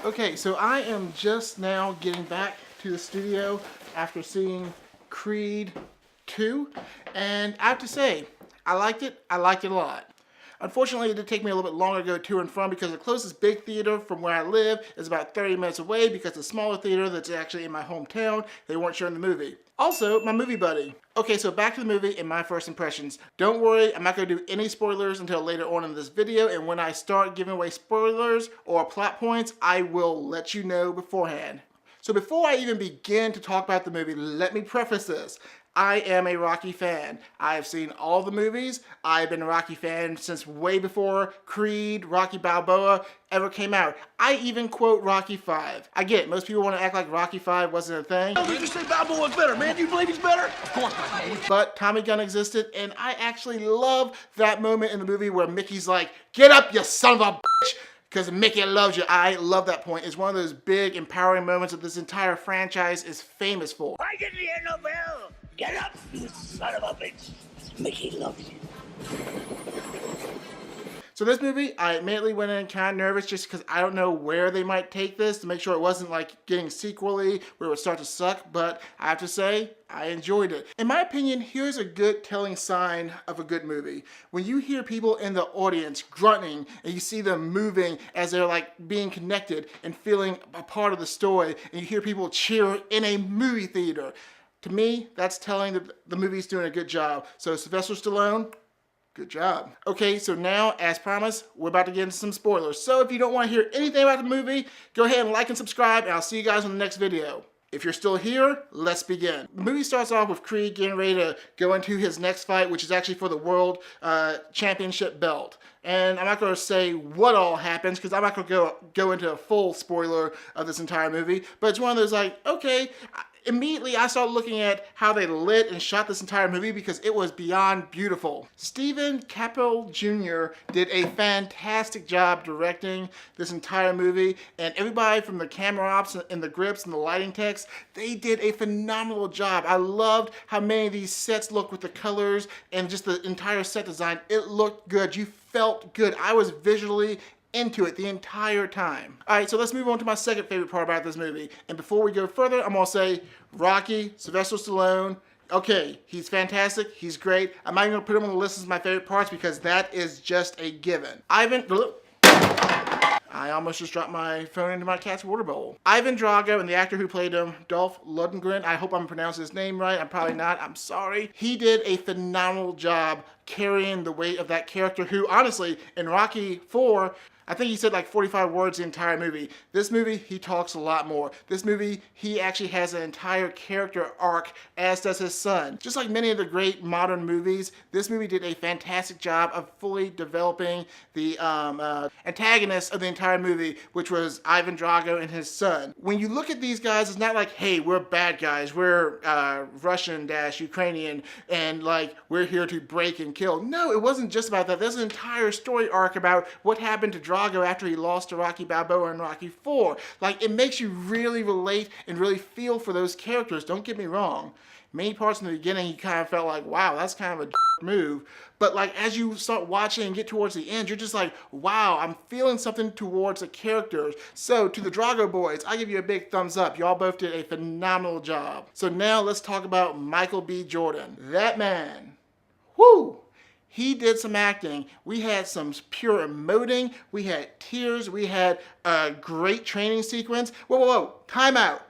Okay, so I am just now getting back to the studio after seeing Creed 2, and I have to say, I liked it. I liked it a lot. Unfortunately, it did take me a little bit longer to go to and from because the closest big theater from where I live is about 30 minutes away because the smaller theater that's actually in my hometown, they weren't showing the movie. Also, my movie buddy. Okay, so back to the movie and my first impressions. Don't worry, I'm not going to do any spoilers until later on in this video, and when I start giving away spoilers or plot points, I will let you know beforehand. So before I even begin to talk about the movie, let me preface this. I am a Rocky fan. I've seen all the movies. I've been a Rocky fan since way before Creed, Rocky Balboa ever came out. I even quote Rocky 5. I get it, most people want to act like Rocky 5 wasn't a thing. Did you say Balboa's better, man? Do you believe he's better? Of course not. But Tommy Gunn existed, and I actually love that moment in the movie where Mickey's like, "Get up, you son of a bitch!" Because Mickey loves you. I love that point. It's one of those big, empowering moments that this entire franchise is famous for. I didn't hear no bell. Get up, you son of a bitch. Mickey loves you. So this movie, I immediately went in kind of nervous just because I don't know where they might take this to make sure it wasn't like getting sequel-y where it would start to suck, but I have to say, I enjoyed it. In my opinion, here's a good telling sign of a good movie. When you hear people in the audience grunting and you see them moving as they're like being connected and feeling a part of the story, and you hear people cheer in a movie theater, to me, that's telling that the movie's doing a good job. So Sylvester Stallone, good job. Okay, so now, as promised, we're about to get into some spoilers. So if you don't want to hear anything about the movie, go ahead and like and subscribe, and I'll see you guys in the next video. If you're still here, let's begin. The movie starts off with Creed getting ready to go into his next fight, which is actually for the World Championship belt. And I'm not going to say what all happens, because I'm not going to go into a full spoiler of this entire movie, but it's one of those like, okay, immediately I started looking at how they lit and shot this entire movie because it was beyond beautiful. Stephen Cappell Jr. did a fantastic job directing this entire movie, and everybody from the camera ops and the grips and the lighting techs, they did a phenomenal job. I loved how many of these sets look with the colors and just the entire set design. It looked good. You felt good. I was visually into it the entire time. All right, so let's move on to my second favorite part about this movie. And before we go further, I'm gonna say Rocky, Sylvester Stallone. Okay, he's fantastic, he's great. I'm not even gonna put him on the list as my favorite parts because that is just a given. I almost just dropped my phone into my cat's water bowl. Ivan Drago and the actor who played him, Dolph Lundgren, I hope I'm pronouncing his name right, I'm probably not, I'm sorry. He did a phenomenal job carrying the weight of that character who, honestly, in Rocky 4, I think he said like 45 words the entire movie. This movie, he talks a lot more. This movie, he actually has an entire character arc, as does his son. Just like many of the great modern movies, this movie did a fantastic job of fully developing the antagonist of the entire movie, which was Ivan Drago and his son. When you look at these guys, it's not like, hey, we're bad guys, we're Russian-Ukrainian, and like, we're here to break and kill. No, it wasn't just about that. There's an entire story arc about what happened to Drago after he lost to Rocky Balboa in Rocky 4. Like, it makes you really relate and really feel for those characters, don't get me wrong. Many parts in the beginning, you kind of felt like, wow, that's kind of a move. But like, as you start watching and get towards the end, you're just like, wow, I'm feeling something towards the characters. So to the Drago boys, I give you a big thumbs up. Y'all both did a phenomenal job. So now let's talk about Michael B. Jordan. That man, whoo! He did some acting. We had some pure emoting. We had tears. We had a great training sequence. Whoa, time out.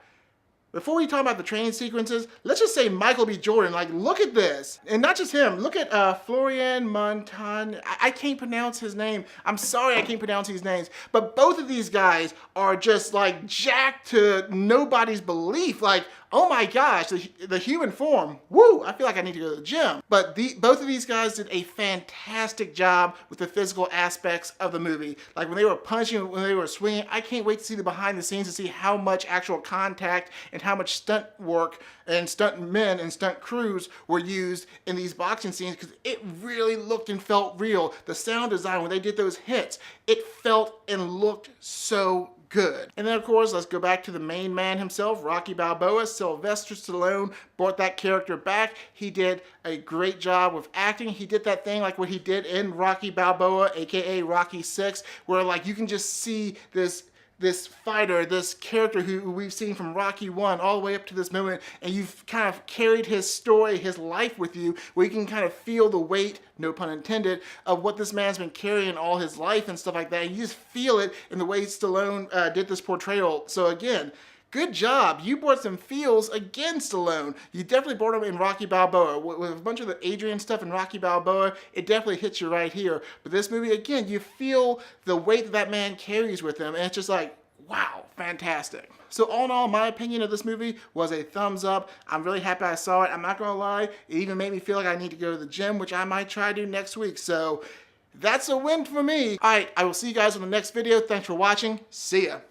Before we talk about the training sequences, let's just say Michael B. Jordan, like, look at this. And not just him, look at Florian Montan. I can't pronounce his name. I'm sorry I can't pronounce these names. But both of these guys are just like jacked to nobody's belief. Like, oh my gosh, the human form. Woo, I feel like I need to go to the gym. But both of these guys did a fantastic job with the physical aspects of the movie. Like when they were punching, when they were swinging, I can't wait to see the behind the scenes to see how much actual contact and how much stunt work and stunt men and stunt crews were used in these boxing scenes, because it really looked and felt real. The sound design, when they did those hits, it felt and looked so good. And then of course, let's go back to the main man himself, Rocky Balboa. Sylvester Stallone brought that character back. He did a great job with acting. He did that thing like what he did in Rocky Balboa, aka Rocky 6, where like you can just see this this fighter, this character who we've seen from Rocky 1 all the way up to this moment, and you've kind of carried his story, his life with you, where you can kind of feel the weight, no pun intended, of what this man's been carrying all his life and stuff like that. And you just feel it in the way Stallone did this portrayal. So again, good job. You brought some feels again, Stallone. You definitely brought them in Rocky Balboa. With a bunch of the Adrian stuff in Rocky Balboa, it definitely hits you right here. But this movie, again, you feel the weight that man carries with him, and it's just like, wow, fantastic. So all in all, my opinion of this movie was a thumbs up. I'm really happy I saw it. I'm not gonna lie, it even made me feel like I need to go to the gym, which I might try to do next week. So that's a win for me. All right, I will see you guys on the next video. Thanks for watching. See ya.